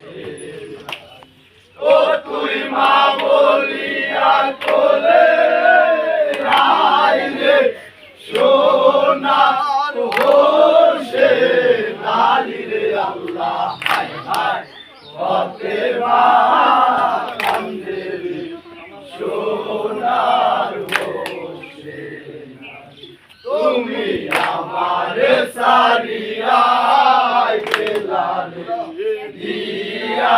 ও তুই মা বলিয়া কোলে আইলে সোনার হোসে নারী রে আল্লাহ হায় হায় পথে মা কান্দে রে সোনার হোসে তুমি আমার সারিয়া গেলা দিয়া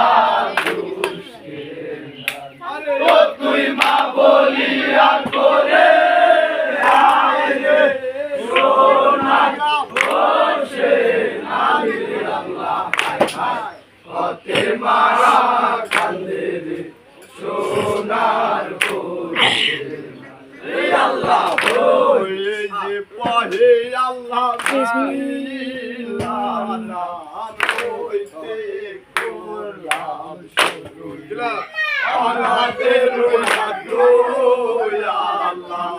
ও তুই মা বলিয়া করে আইলে সোনার হোসে নারী রে আল্লাহ হায় হায় পথে মা কান্দে রে সোনার হোসে রে আল্লাহ ওই যে পহে আল্লাহ বিসমিল্লাহ নাম লইতে করলাম শুরু আনাদের দয়া আল্লাহ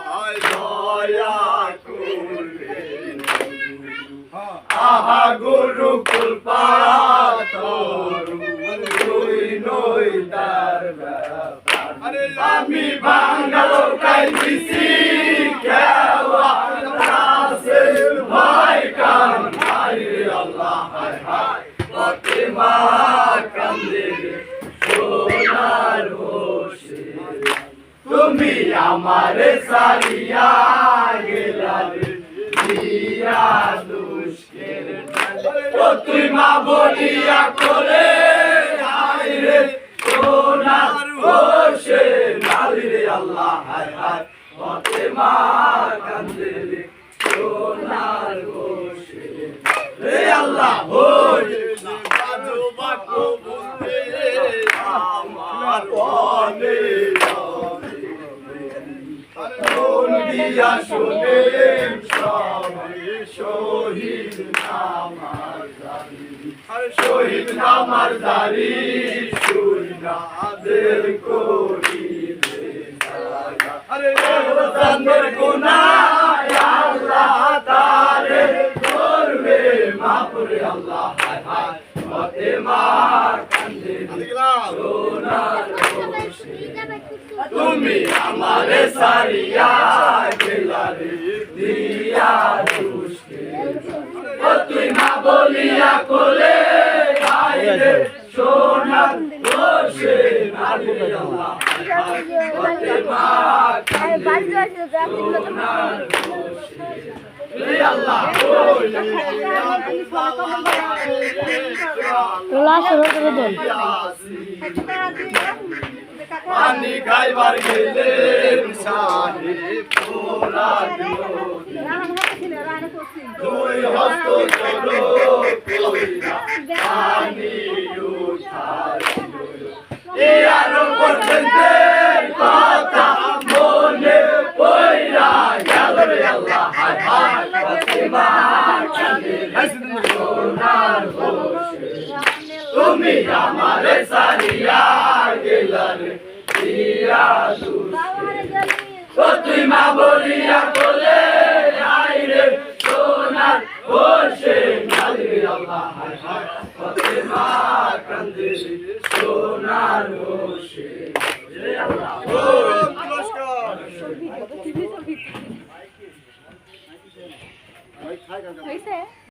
দয়া করে আহা গুরু কুলপাতরু তুই নই তার আরে আমি বাঙাল কাই দিছি কেওয়া রাসেল ভাই কান আরে আল্লাহ হায় হায় পথে মা কান্দে সোনার হোসে তুমি আমারে সারিয়া গেলা রে দিয়া দুষ্কের ও তুই মা বলিয়া করে আইরে সোনার হোসে নারী রে আল্লাহ হায় হায় পথে মা কান্দে রে সোনার হোসে রে আল্লাহ হোসে বাজো বাকো বলতে আমার বনে কোন দিয়া শুনে সবাই শহীদ নামার জারি শহীদ নামার জারি সুইনাদের করিলে আরে জানের গুনাহ আল্লাহ তারে করবে মাফ রে আল্লাহ হায় হায় পথে মা কান্দে সোনার হোসে তুমি আমারে সারিয়া গেলা রে দিয়া দুষ্কে ও তুই মা বলিয়া কোলে আইলে সোনার হোসে নারী রে আল্লাহ পথে মা কান্দে সোনার হোসে রে আল্লাহ পানি খাইবার গেলে সাহে পোলা দুই হস্ত চলো কইরা পানি উঠাই এ আর পর্যন্ত কথা মনে পয়রা গেল রে আল্লাহ হায় হায় পথে মা কান্দে সোনার হোসে তুমি আমারে সারিয়া গেলা রে দিয়া দুষ্কে ও তুই মা বলিয়া কোলে আইরে সোনার হোসে নারী রে আল্লাহ হায় হায় পথে মা কান্দে সোনার হোসে রে আল্লাহ নমস্কার